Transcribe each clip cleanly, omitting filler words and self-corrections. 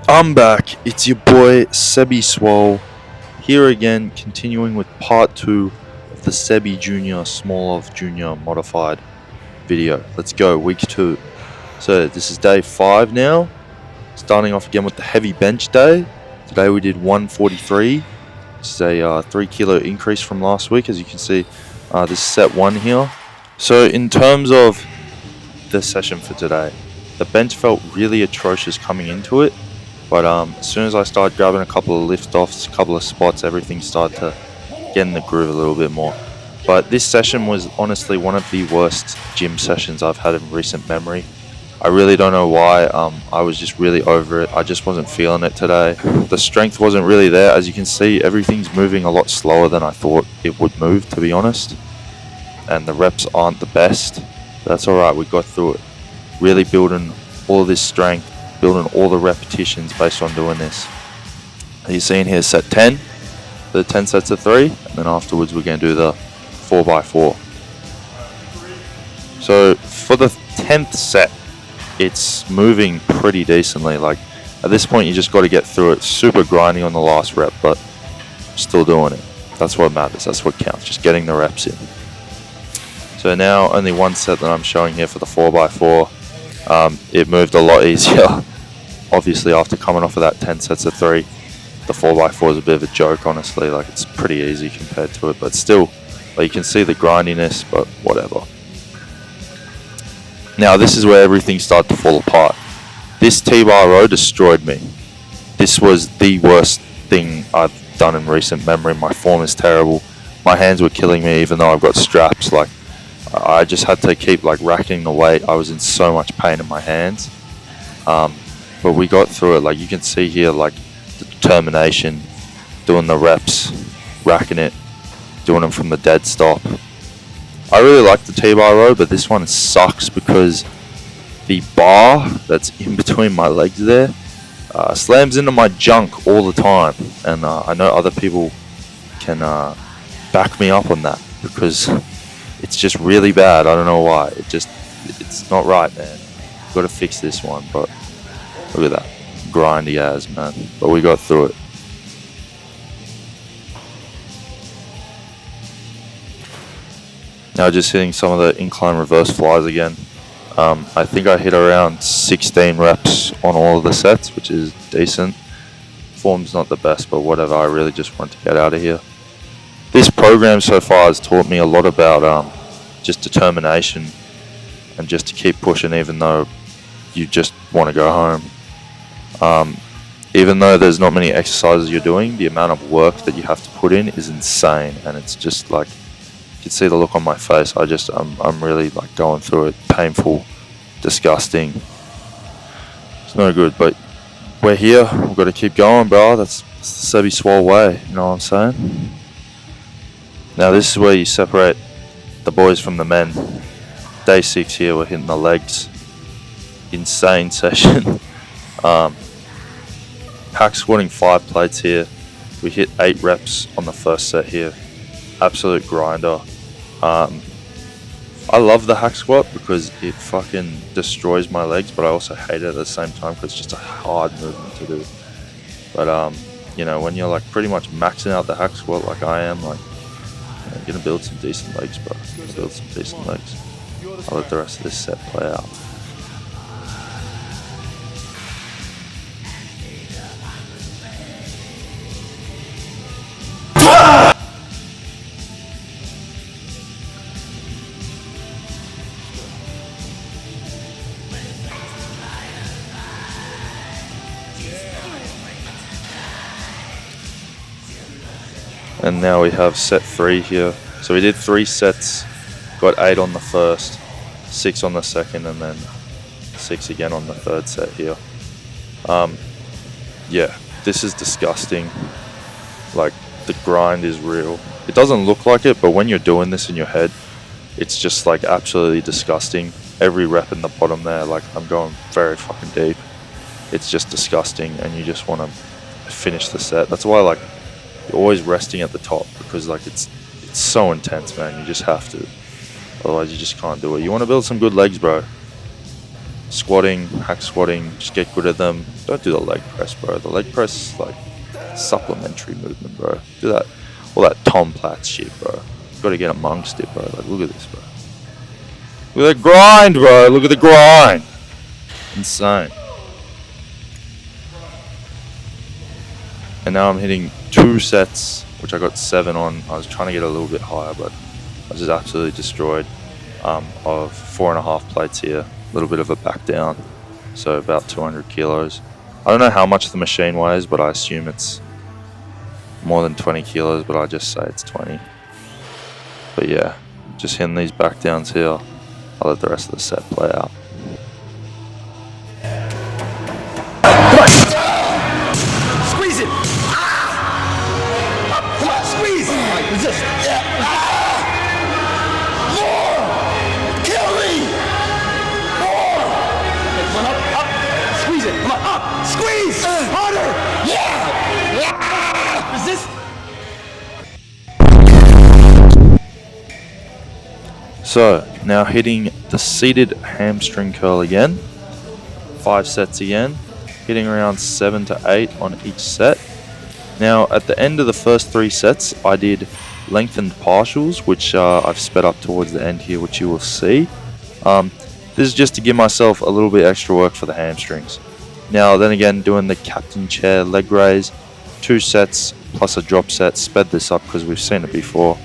I'm back. It's your boy Sebby Swole here again, continuing with part 2 of the Sebby Jr. Smolov Jr. modified video. Let's go, week 2. So this is day 5 now. Starting off again with the heavy bench day. Today we did 143. This is a 3 kilo increase from last week. As you can see, this is set 1 here. So in terms of the session for today, the bench felt really atrocious coming into it. But as soon as I started grabbing a couple of lift-offs, a couple of spots, everything started to get in the groove a little bit more. But this session was honestly one of the worst gym sessions I've had in recent memory. I really don't know why. I was just really over it. I just wasn't feeling it today. The strength wasn't really there. As you can see, everything's moving a lot slower than I thought it would move, to be honest. And the reps aren't the best. That's alright, we got through it. Really building all this strength, building all the repetitions based on doing this. You're seeing here set 10, the 10 sets of 3, and then afterwards we're going to do the 4x4. So for the 10th set, it's moving pretty decently. Like at this point you just got to get through it. Super grinding on the last rep, but still doing it. That's what matters, that's what counts, just getting the reps in. So now only one set that I'm showing here for the 4x4. It moved a lot easier. Obviously, after coming off of that 10 sets of 3, the 4x4 is a bit of a joke, honestly. Like, it's pretty easy compared to it, but still, like, you can see the grindiness, but whatever. Now, this is where everything started to fall apart. This T-bar row destroyed me. This was the worst thing I've done in recent memory. My form is terrible. My hands were killing me, even though I've got straps. Like, I just had to keep, like, racking the weight. I was in so much pain in my hands. But we got through it. Like you can see here, like the determination, doing the reps, racking it, doing them from the dead stop. I really like the T-bar row, but this one sucks because the bar that's in between my legs there slams into my junk all the time. And I know other people can back me up on that because it's just really bad. I don't know why. It's not right, man. Got to fix this one, but look at that. Grindy as, man. But we got through it. Now just hitting some of the incline reverse flies again. I think I hit around 16 reps on all of the sets, which is decent. Form's not the best, but whatever. I really just want to get out of here. This program so far has taught me a lot about just determination and just to keep pushing even though you just want to go home. Even though there's not many exercises you're doing, the amount of work that you have to put in is insane, and it's just like you can see the look on my face. I'm really like going through it, painful, disgusting. It's no good, but we're here. We've got to keep going, bro. That's the Sebby Swole way. You know what I'm saying? Now this is where you separate the boys from the men. Day 6 here, we're hitting the legs. Insane session. Hack squatting 5 plates here. We hit 8 reps on the first set here. Absolute grinder. I love the hack squat because it fucking destroys my legs, but I also hate it at the same time because it's just a hard movement to do. But you know, when you're like pretty much maxing out the hack squat like I am, like you're gonna build some decent legs, bro. Build some decent legs. I'll let the rest of this set play out. And now we have set 3 here. So we did 3 sets, got 8 on the first, 6 on the second, and then 6 again on the third set here. Yeah, this is disgusting. Like, the grind is real. It doesn't look like it, but when you're doing this in your head, it's just like absolutely disgusting. Every rep in the bottom there, like I'm going very fucking deep. It's just disgusting, and you just want to finish the set. That's why, like, you're always resting at the top because like it's so intense, man. You just have to. Otherwise, you just can't do it. You want to build some good legs, bro. squatting, hack squatting, just get good at them. Don't do the leg press, bro. The leg press is like supplementary movement, bro. Do that, all that Tom Platz shit, bro. Gotta get amongst it, bro. Like, look at this, bro. Look at the grind, bro. Look at the grind. Insane. And now I'm hitting 2 sets, which I got 7 on. I was trying to get a little bit higher, but I was just absolutely destroyed. Of 4.5 plates here. A little bit of a back down. So about 200 kilos. I don't know how much the machine weighs, but I assume it's more than 20 kilos, but I just say it's 20. But yeah, just hitting these back downs here. I'll let the rest of the set play out. Squeeze it! Up, come on, squeeze! Resist! More! Kill me! More! Okay, one up, squeeze it, come on, up! Squeeze! Harder! Yeah! Resist! So, now hitting the seated hamstring curl again. 5 sets again. Hitting around 7 to 8 on each set. Now, at the end of the first 3 sets, I did lengthened partials, which I've sped up towards the end here, which you will see. This is just to give myself a little bit extra work for the hamstrings. Now, then again, doing the captain chair leg raise, 2 sets plus a drop set. Sped this up because we've seen it before.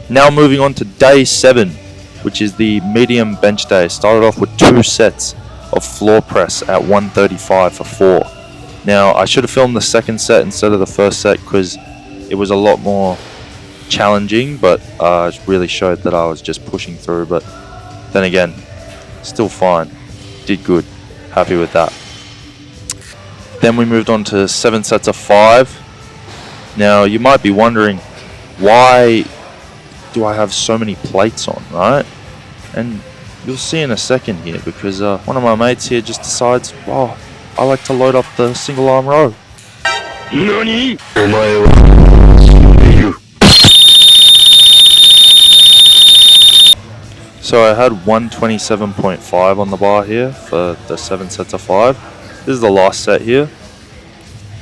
Now moving on to day 7, which is the medium bench day. Started off with 2 sets of floor press at 135 for 4. Now, I should have filmed the second set instead of the first set because it was a lot more challenging, but it really showed that I was just pushing through. But then again, still fine. Did good. Happy with that. Then we moved on to 7 sets of 5. Now, you might be wondering, why do I have so many plates on, right? And you'll see in a second here, because one of my mates here just decides, oh, I like to load up the single arm row. NANI? So I had 127.5 on the bar here for the 7 sets of 5. This is the last set here.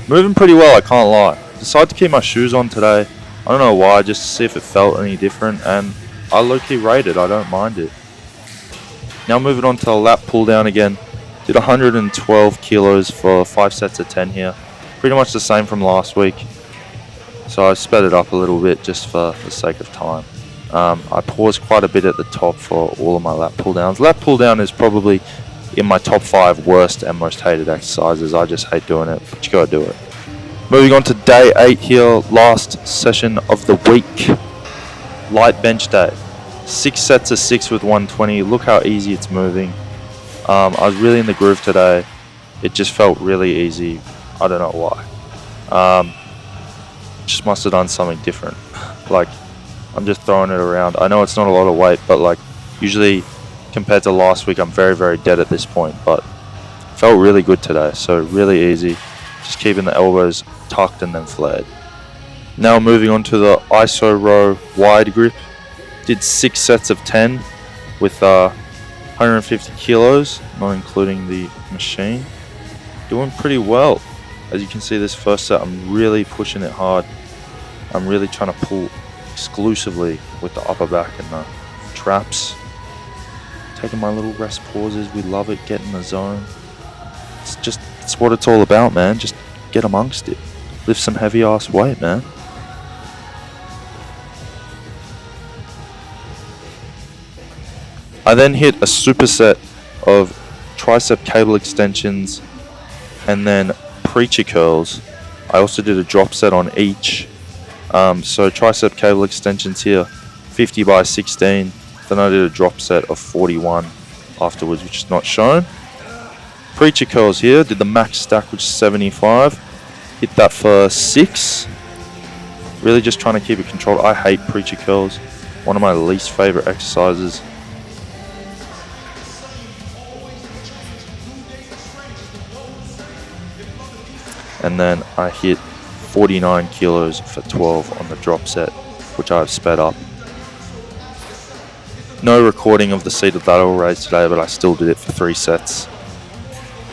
Moving pretty well, I can't lie. Decided to keep my shoes on today. I don't know why, just to see if it felt any different, and I low-key rated, I don't mind it. Now moving on to the lat pull down again. Did 112 kilos for 5 sets of 10 here. Pretty much the same from last week. So I sped it up a little bit just for the sake of time. I paused quite a bit at the top for all of my lat pull downs. Lat pull down is probably in my top 5 worst and most hated exercises. I just hate doing it, but you gotta do it. Moving on to day 8 here, last session of the week. Light bench day. 6 sets of 6 with 120. Look how easy it's moving. I was really in the groove today. It just felt really easy. I don't know why. Just must have done something different. Like, I'm just throwing it around. I know it's not a lot of weight, but like usually compared to last week, I'm very, very dead at this point. But felt really good today. So really easy. Just keeping the elbows tucked and then flared. Now moving on to the iso row wide grip. Did 6 sets of 10 with 150 kilos, not including the machine. Doing pretty well. As you can see, this first set, I'm really pushing it hard. I'm really trying to pull exclusively with the upper back and the traps. Taking my little rest pauses. We love it. Get in the zone. It's what it's all about, man. Just get amongst it. Lift some heavy ass weight, man. I then hit a superset of tricep cable extensions and then preacher curls. I also did a drop set on each. So tricep cable extensions here, 50 by 16. Then I did a drop set of 41 afterwards, which is not shown. Preacher curls here, did the max stack, which is 75. Hit that for 6. Really just trying to keep it controlled. I hate preacher curls. One of my least favorite exercises. And then I hit 49 kilos for 12 on the drop set, which I've sped up. No recording of the seated lateral raise today, but I still did it for 3 sets.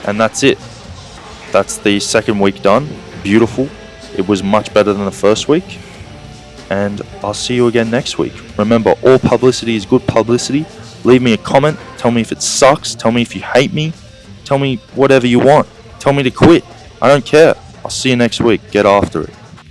And that's it. That's the second week done. Beautiful. It was much better than the first week. And I'll see you again next week. Remember, all publicity is good publicity. Leave me a comment. Tell me if it sucks. Tell me if you hate me. Tell me whatever you want. Tell me to quit. I don't care. I'll see you next week. Get after it.